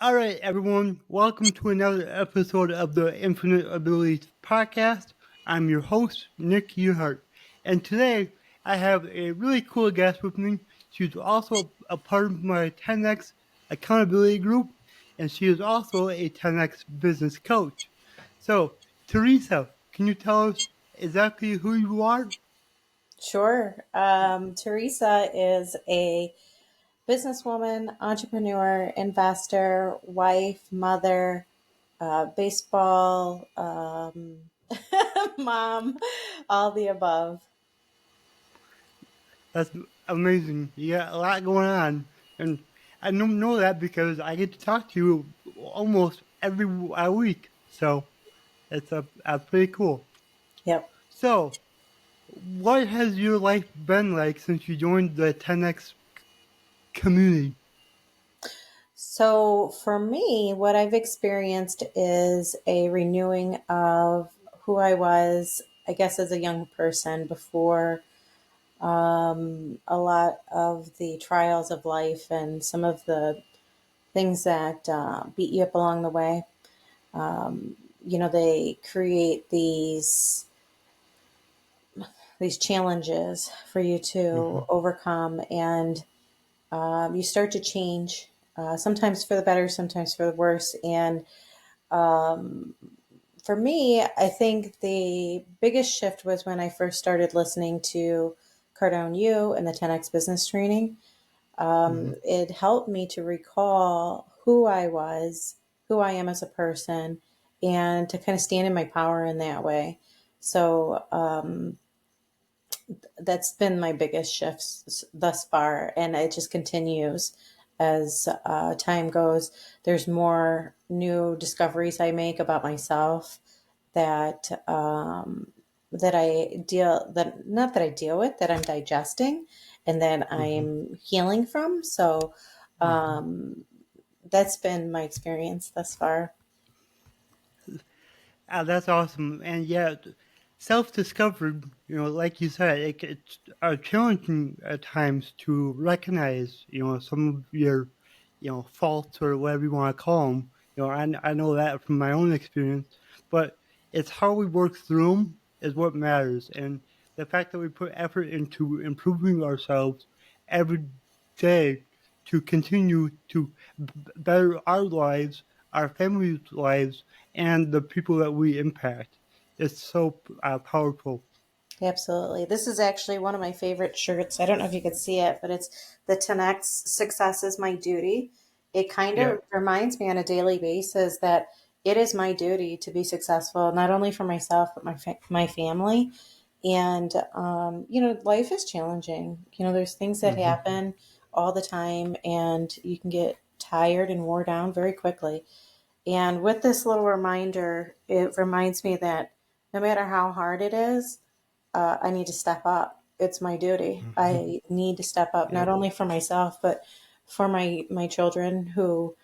All right, everyone. Welcome to another episode of the Infinite Abilities podcast. I'm your host, Nick Yerhart. And today I have a really cool guest with me. She's also a part of my 10X accountability group, and she is also a 10X business coach. So, Teresa, can you tell us exactly who you are? Sure. Teresa is a businesswoman, entrepreneur, investor, wife, mother, baseball, mom, all the above. That's amazing. You got a lot going on. And I don't know that because I get to talk to you almost every week. So it's pretty cool. Yep. So, what has your life been like since you joined the 10X community? So for me, what I've experienced is a renewing of who I was, I guess, as a young person before a lot of the trials of life and some of the things that beat you up along the way. They create these challenges for you to Hmm. overcome, and you start to change. Sometimes for the better, sometimes for the worse. And for me, I think the biggest shift was when I first started listening to Cardone U and the 10X business training. Hmm. It helped me to recall who I was, who I am as a person, and to kind of stand in my power in that way. So that's been my biggest shift thus far, and it just continues as time goes. There's more new discoveries I make about myself that that not that I deal with, that I'm digesting and that Hmm. I'm healing from. So Hmm. that's been my experience thus far. That's awesome. And yeah, self-discovery, like you said, it's challenging at times to recognize, some of your, faults or whatever you want to call them. I know that from my own experience, but it's how we work through them is what matters. And the fact that we put effort into improving ourselves every day to continue to better our lives, our families' lives, and the people that we impact. It's so powerful. Absolutely. This is actually one of my favorite shirts. I don't know if you can see it, but it's the 10X Success is My Duty. It kind Yeah. of reminds me on a daily basis that it is my duty to be successful, not only for myself, but my family. And, life is challenging. There's things that Hmm. happen all the time, and you can get tired and wore down very quickly. And with this little reminder, it reminds me that no matter how hard it is, I need to step up. It's my duty. Hmm. I need to step up, not Yep. only for myself, but for my children who,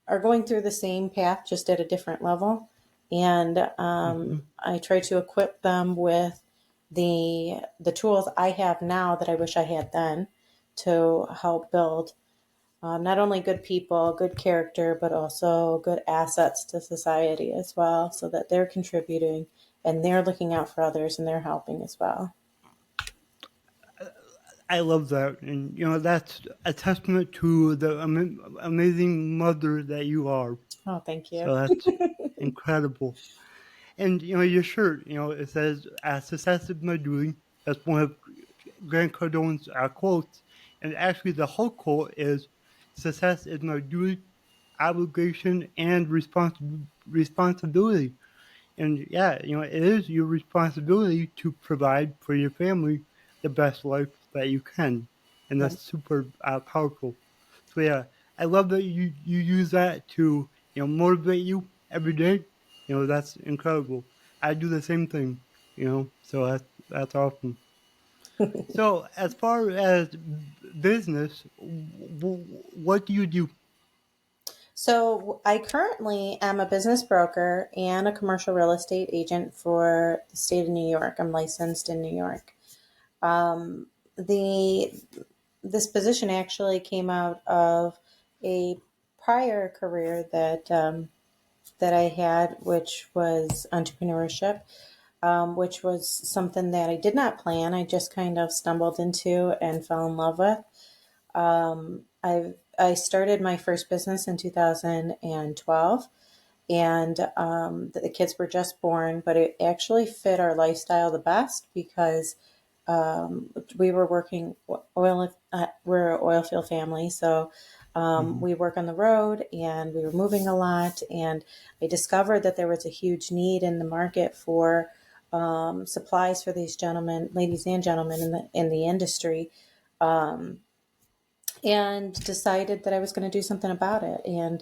are going through the same path, just at a different level. And Hmm. I try to equip them with the tools I have now that I wish I had then to help build not only good people, good character, but also good assets to society as well, so that they're contributing and they're looking out for others and they're helping as well. I love that, and that's a testament to the amazing mother that you are. Oh, thank you. So that's incredible. And your shirt, it says "Success is my doing." That's one of Grant Cardone's quotes, and actually the whole quote is "Success is my duty, obligation, and responsibility." And yeah, it is your responsibility to provide for your family the best life that you can, and Yeah. that's super powerful. So yeah, I love that you use that to motivate you every day. That's incredible. I do the same thing. So that's awesome. So as far as business, what do you do? So I currently am a business broker and a commercial real estate agent for the state of New York. I'm licensed in New York. The This position actually came out of a prior career that I had, which was entrepreneurship, which was something that I did not plan. I just kind of stumbled into and fell in love with. I started my first business in 2012, and the kids were just born, but it actually fit our lifestyle the best because we were working oil. We're an oil field family, so Mm-hmm. we work on the road, and we were moving a lot. And I discovered that there was a huge need in the market for supplies for these gentlemen, ladies and gentlemen in the industry, and decided that I was going to do something about it. And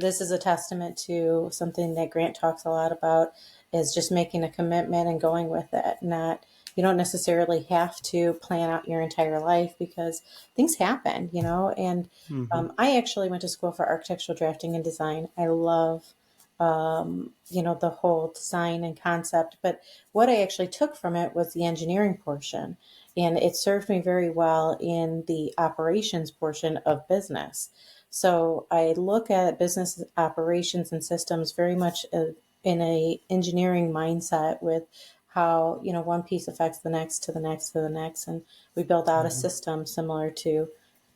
this is a testament to something that Grant talks a lot about, is just making a commitment and going with it. Not, you don't necessarily have to plan out your entire life because things happen, you know. And Mm-hmm. I actually went to school for architectural drafting and design. I love the whole design and concept. But what I actually took from it was the engineering portion. And it served me very well in the operations portion of business. So I look at business operations and systems very much in a engineering mindset, with how, one piece affects the next to the next to the next. And we build out a Mm-hmm. system similar to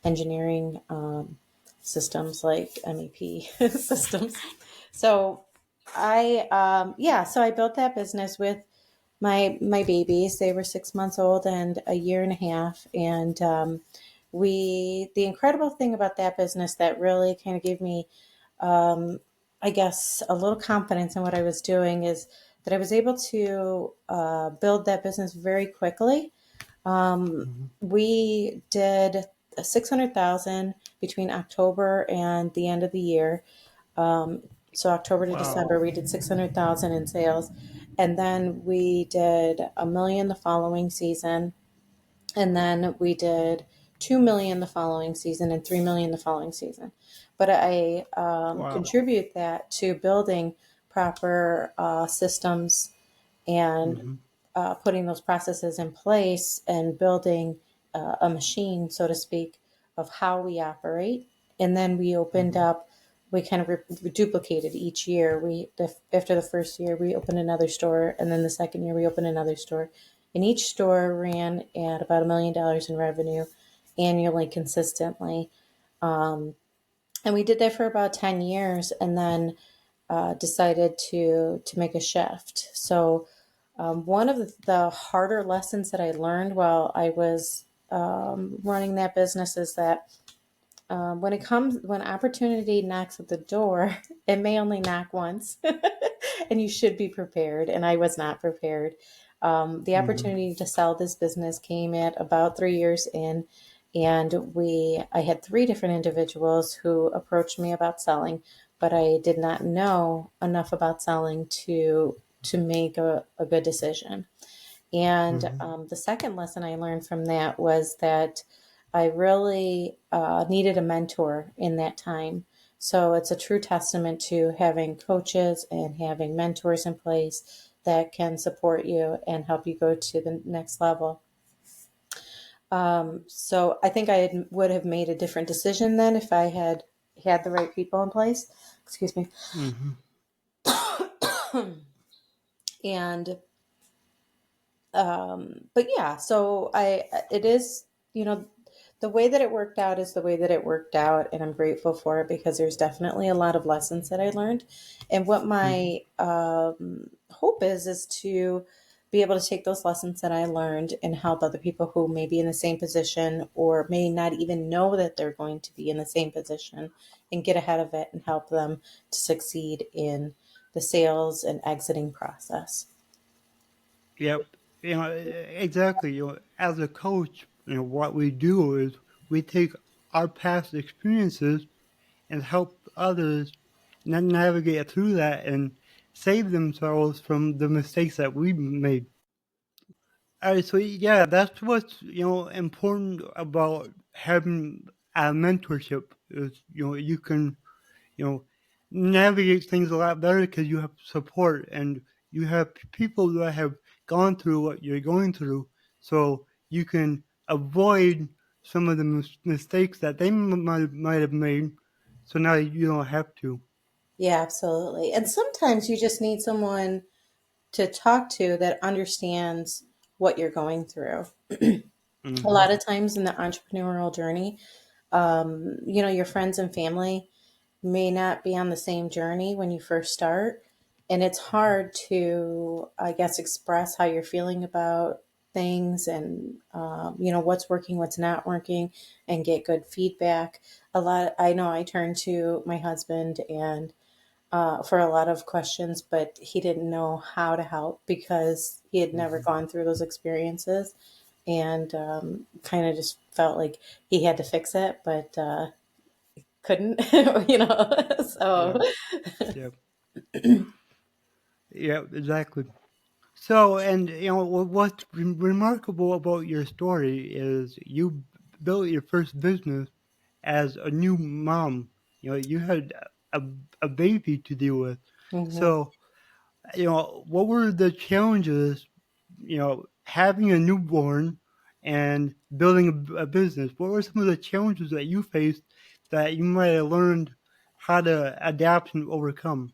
engineering systems like MEP systems. So so I built that business with my babies. They were 6 months old and a year and a half. And the incredible thing about that business that really kind of gave me, I guess, a little confidence in what I was doing, is that I was able to build that business very quickly. Mm-hmm. We did 600,000 between October and the end of the year. So October to Wow. December, we did 600,000 in sales, and then we did 1 million the following season, and then we did 2 million the following season, and 3 million the following season. But I Wow. contribute that to building proper systems, and Mm-hmm. putting those processes in place, and building a machine, so to speak, of how we operate. And then we opened Mm-hmm. up, we kind of duplicated each year. After the first year, we opened another store, and then the second year, we opened another store. And each store ran at about $1 million in revenue annually, consistently. And we did that for about 10 years, and then decided to make a shift. So one of the harder lessons that I learned while I was running that business is that when opportunity knocks at the door, it may only knock once, and you should be prepared. And I was not prepared. The Mm-hmm. opportunity to sell this business came at about 3 years in, and I had three different individuals who approached me about selling, but I did not know enough about selling to make a good decision. And Mm-hmm. the second lesson I learned from that was that I really needed a mentor in that time. So it's a true testament to having coaches and having mentors in place that can support you and help you go to the next level. So I think would have made a different decision then if I had the right people in place. Excuse me. Mm-hmm. And but yeah, so it is, the way that it worked out is the way that it worked out, and I'm grateful for it because there's definitely a lot of lessons that I learned. And what Mm-hmm. my hope is to be able to take those lessons that I learned and help other people who may be in the same position, or may not even know that they're going to be in the same position, and get ahead of it and help them to succeed in the sales and exiting process. Yep. Exactly. As a coach, what we do is we take our past experiences and help others navigate through that and save themselves from the mistakes that we made. All right, so yeah, that's what's important about having a mentorship is you can you know navigate things a lot better because you have support and you have people that have gone through what you're going through, so you can avoid some of the mistakes that they might have made, so now you don't have to. Yeah, absolutely. And sometimes you just need someone to talk to that understands what you're going through. A Mm-hmm. lot of times in the entrepreneurial journey, your friends and family may not be on the same journey when you first start. And it's hard to, I guess, express how you're feeling about things and, what's working, what's not working, and get good feedback. I know I turned to my husband and for a lot of questions, but he didn't know how to help because he had never Mm-hmm. gone through those experiences and kind of just felt like he had to fix it, but couldn't, so. Yep. Yep. Yep. Exactly. So, and what's remarkable about your story is you built your first business as a new mom. You had a, a baby to deal with. Mhm. So, what were the challenges, having a newborn and building a business? What were some of the challenges that you faced that you might have learned how to adapt and overcome?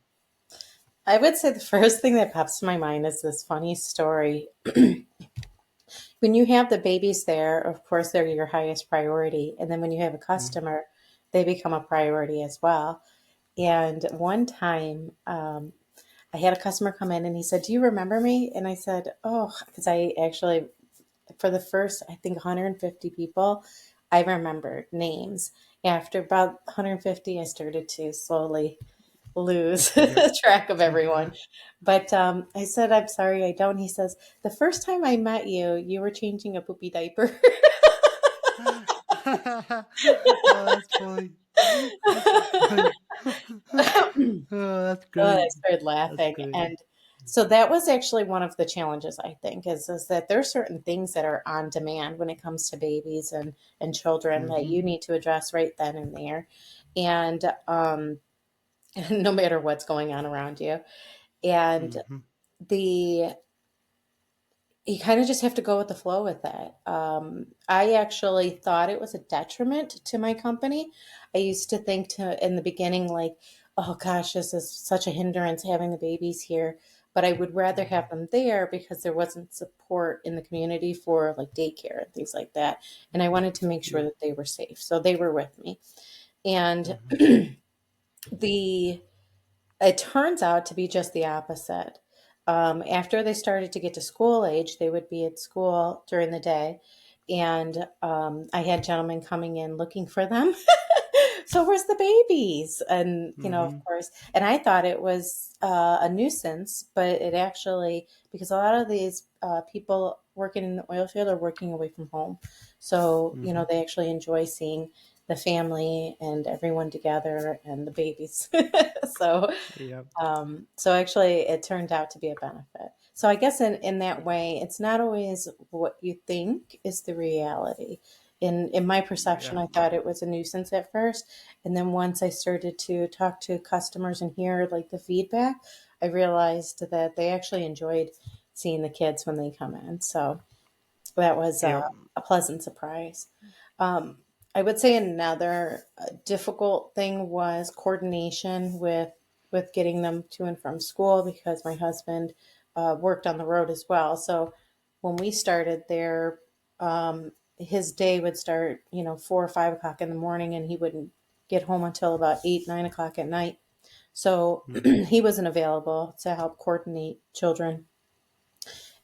I would say the first thing that pops to my mind is this funny story. When you have the babies there, of course, they're your highest priority. And then when you have a Mm-hmm. customer, they become a priority as well. And one time, I had a customer come in and he said, "Do you remember me?" And I said, "Oh," because I actually, for the first, I think 150 people, I remembered names. After about 150, I started to slowly lose Yep. track of everyone. But I said, "I'm sorry, I don't." He says, "The first time I met you, you were changing a poopy diaper." Oh, that's funny. That's funny. Oh, that's Oh, I great. started That's laughing. great. And so that was actually one of the challenges, I think, is that there's certain things that are on demand when it comes to babies and children that Mm-hmm. you need to address right then and there. And no matter what's going on around you. And Mm-hmm. the you kind of just have to go with the flow with that. I actually thought it was a detriment to my company. I used to think in the beginning, like, oh gosh, this is such a hindrance having the babies here. But I would rather Mm-hmm. have them there because there wasn't support in the community for like daycare and things like that. And I wanted to make sure Yep. that they were safe. So they were with me. And Mm-hmm. the it turns out to be just the opposite. After they started to get to school age, they would be at school during the day. And I had gentlemen coming in looking for them. So where's the babies? And, of Mm-hmm. course, and I thought it was a nuisance, but it actually, because a lot of these people working in the oil field are working away from home. So, Mm-hmm. they actually enjoy seeing the family and everyone together and the babies. so Yep. so actually, it turned out to be a benefit. So I guess in that way, it's not always what you think is the reality. In my perception, Yeah. I thought it was a nuisance at first, and then once I started to talk to customers and hear like the feedback, I realized that they actually enjoyed seeing the kids when they come in. So that was Yep. a pleasant surprise. Um, I would say another difficult thing was coordination with getting them to and from school because my husband worked on the road as well. So when we started there, his day would start, 4 or 5 o'clock in the morning, and he wouldn't get home until about 8, 9 o'clock at night. So Mm-hmm. he wasn't available to help coordinate children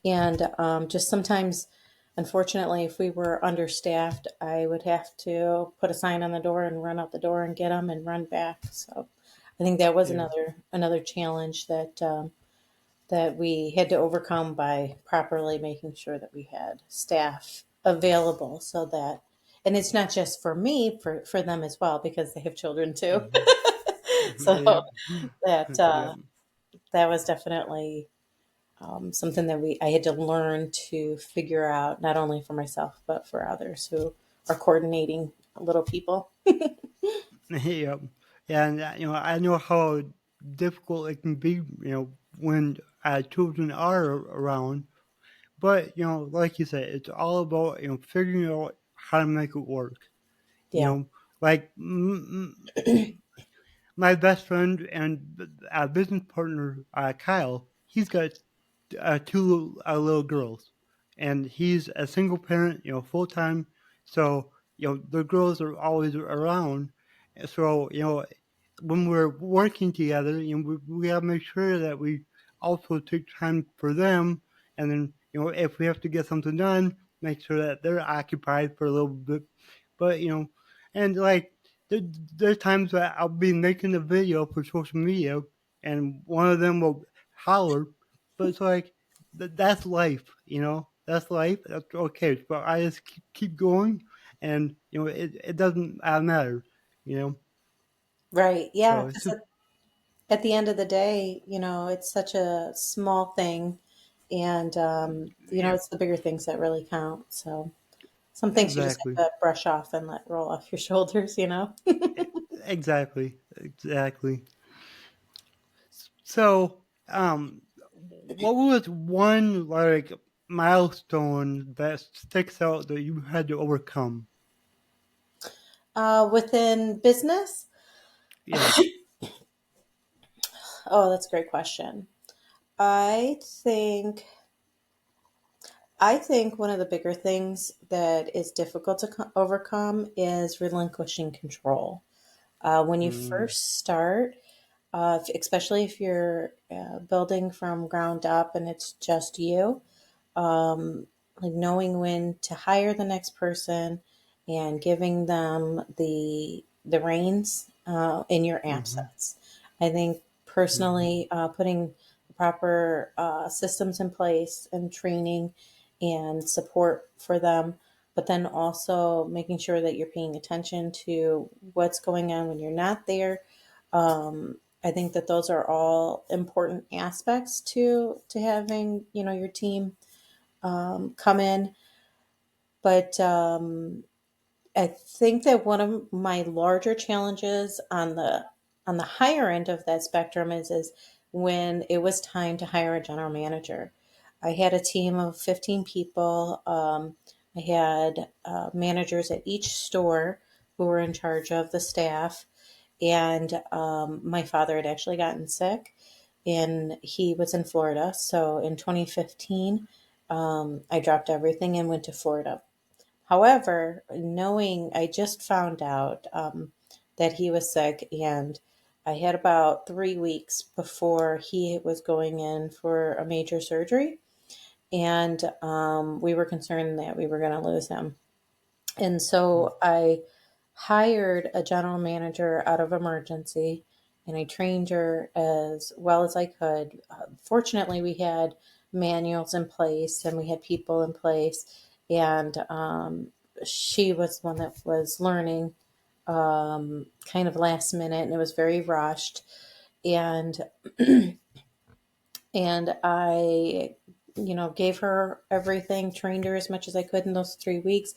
and just sometimes, unfortunately, if we were understaffed, I would have to put a sign on the door and run out the door and get them and run back. So I think that was Yeah. another challenge that we had to overcome by properly making sure that we had staff available so that, and it's not just for me, for them as well because they have children too. Mm-hmm. So Yep. that Yep. that was definitely something that I had to learn to figure out, not only for myself but for others who are coordinating little people. Yep. And I know how difficult it can be. When children are around. But like you said, it's all about figuring out how to make it work. You Yeah. know, like my best friend and business partner, Kyle, he's got two little girls, and he's a single parent, full time. So the girls are always around. So when we're working together, we gotta make sure that we also take time for them, and then if we have to get something done, make sure that they're occupied for a little bit. But and like there, there's times that I'll be making a video for social media, and one of them will holler, but it's like that's life, That's life. That's okay. But I just keep going, and it doesn't matter, you know. Right. Yeah. So it's Because just at the end of the day, it's such a small thing. And, yeah, it's the bigger things that really count. So some things you just exactly, have to brush off and let roll off your shoulders. exactly. So, what was one like milestone that sticks out that you had to overcome? Within business, Yeah. oh, that's a great question. I think I think one of the bigger things that is difficult to overcome is relinquishing control. When you Mm, first start, especially if you're building from ground up and it's just you, like knowing when to hire the next person and giving them the reins in your mm-hmm, absence. I think mm-hmm, personally, putting the proper systems in place and training and support for them, but then also making sure that you're paying attention to what's going on when you're not there. I think that those are all important aspects to having your team come in. But I think that one of my larger challenges on the higher end of that spectrum is when it was time to hire a general manager. I had a team of 15 people. I had managers at each store who were in charge of the staff. And my father had actually gotten sick, and he was in Florida. So in 2015, I dropped everything and went to Florida. However, knowing I just found out that he was sick, and I had about 3 weeks before he was going in for a major surgery, and we were concerned that we were going to lose him. And so I hired a general manager out of emergency, and I trained her as well as I could. Fortunately, we had manuals in place and we had people in place, and she was one that was learning kind of last minute, and it was very rushed. And I, gave her everything, trained her as much as I could in those 3 weeks,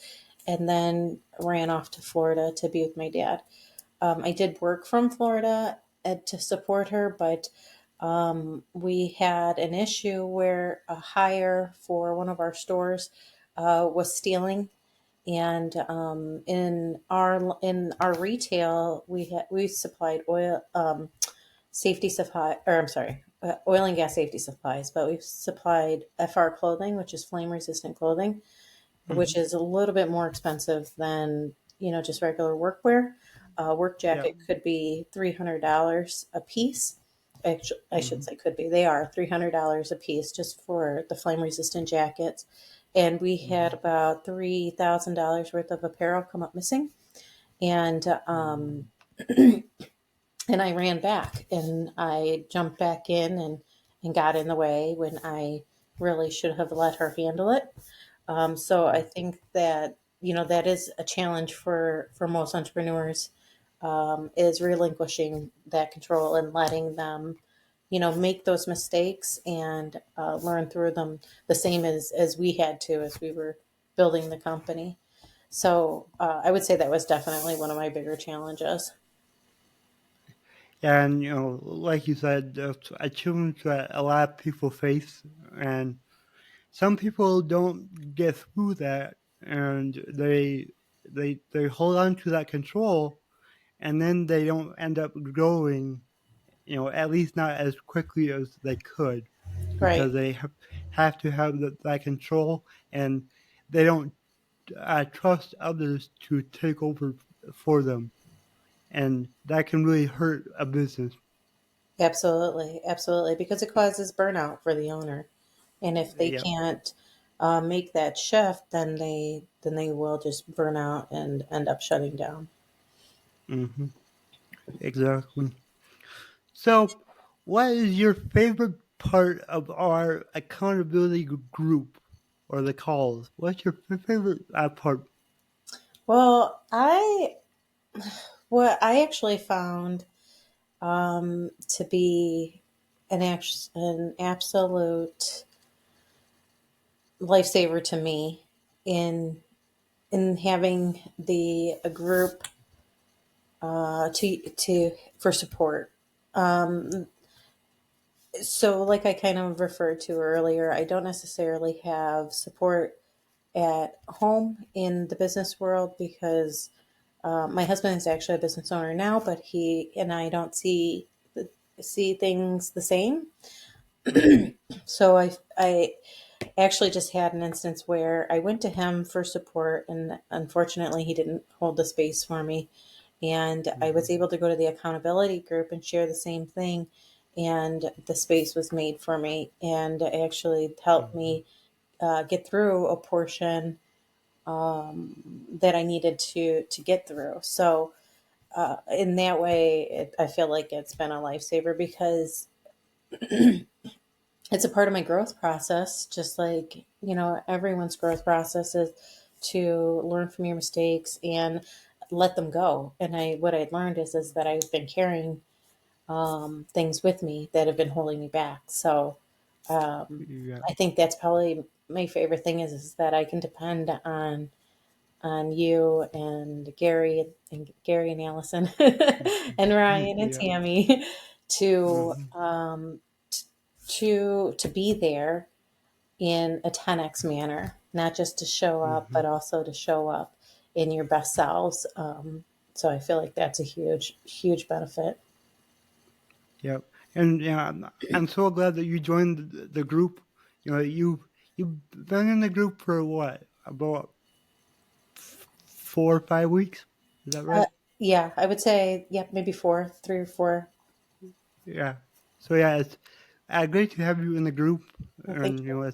and then ran off to Florida to be with my dad. I did work from Florida to support her, but we had an issue where a hire for one of our stores was stealing. And in our retail, we supplied safety supply, or I'm sorry, oil and gas safety supplies, but we've supplied FR clothing, which is flame resistant clothing, mm-hmm. which is a little bit more expensive than just regular workwear. A work Yeah. jacket could be $300 a piece. Actually, I should Mm-hmm, say could be. They are $300 a piece just for the flame resistant jackets. And we had mm-hmm, about $3,000 worth of apparel come up missing. And and I ran back and I jumped back in and got in the way when I really should have let her handle it. So I think that that is a challenge for most entrepreneurs, is relinquishing that control and letting them make those mistakes and learn through them, the same as we had to as we were building the company. So I would say that was definitely one of my bigger challenges. and like you said, that's a challenge that a lot of people face, and some people don't get through that, and they they hold on to that control, and then they don't end up growing, at least not as quickly as they could, Right. because they have to have that control, and they don't trust others to take over for them, and that can really hurt a business. Absolutely. Absolutely. Because it causes burnout for the owner. And if they Yep. can't make that shift, then they will just burn out and end up shutting down. Hmm. Exactly. So, what is your favorite part of our accountability group or the calls? What's your favorite part? Well, what I actually found to be an absolute lifesaver to me in having the a group to for support. Um, so, like I kind of referred to earlier, I don't necessarily have support at home in the business world because my husband is actually a business owner now, but he and I don't see things the same. Hmm. So I actually just had an instance where I went to him for support, and unfortunately, he didn't hold the space for me. And I Hmm. was able to go to the accountability group and share the same thing, and the space was made for me, and it actually helped Hmm. me get through a portion that I needed to get through. So in that way, I feel like it's been a lifesaver because it's a part of my growth process, just like, everyone's growth process is to learn from your mistakes and let them go. And what I learned is that I've been carrying things with me that have been holding me back. So Yeah. I think that's probably my favorite thing is that I can depend on you and Gary and Allison and Ryan and Yeah. Tammy to Hmm. to be there in a 10x manner, not just to show up, Hmm. but also to show up in your best selves. So I feel like that's a huge benefit. Yep. And yeah, I'm so glad that you joined the group. You've been in the group for what, about 4 or 5 weeks? Is that Uh, right? yeah, I would say, yeah, maybe 4, 3 or 4. Yeah. So yeah, it's great to have you in the group, Well, thank and you.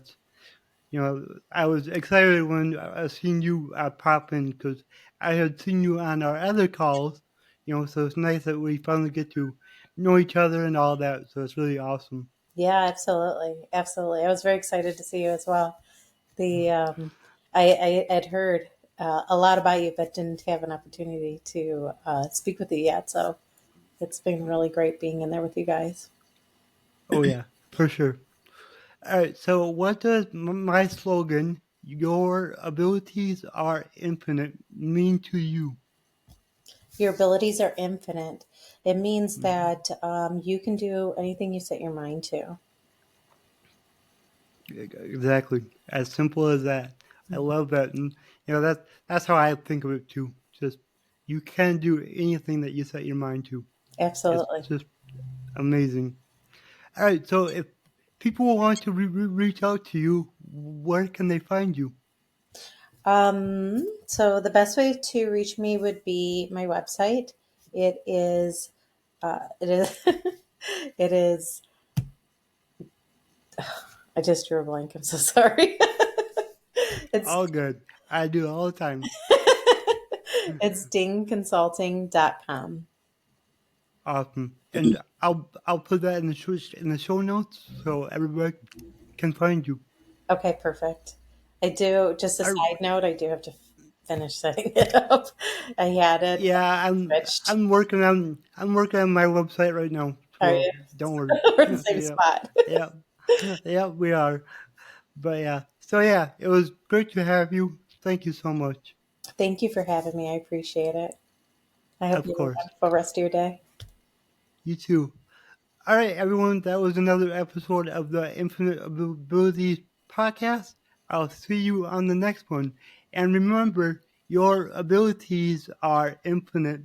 I was excited when I seen you pop in because I had seen you on our other calls. So it's nice that we finally get to know each other and all that. So it's really awesome. Yeah, absolutely, absolutely. I was very excited to see you as well. The I had heard a lot about you, but didn't have an opportunity to speak with you yet. So it's been really great being in there with you guys. Oh yeah, for sure. All right. So what does my slogan "Your abilities are infinite" mean to you? Your abilities are infinite. It means Mhm. that you can do anything you set your mind to. Exactly. As simple as that. I love that, and that's how I think of it too. Just you can do anything that you set your mind to. It's Absolutely. just amazing. All right. So if people want to reach out to you, where can they find you? So the best way to reach me would be my website. It is it is I just drew a blank. I'm so sorry. it's All good. I do all the time. it's dingconsulting.com. Awesome. And I'll put that in the show notes so everybody can find you. Okay, perfect. I do, just a I, side note, I do have to finish setting it up. I had it yeah, I'm switched. I'm working on I'm working on my website right now, Are so you? don't worry. We're in the same Yep, spot. yep, yep. We are, but yeah. So yeah, it was great to have you. Thank you so much. Thank you for having me. I appreciate it. I hope Of you have a course. wonderful rest of your day. You too. All right, everyone. That was another episode of the Infinite Abilities podcast. I'll see you on the next one. And remember, your abilities are infinite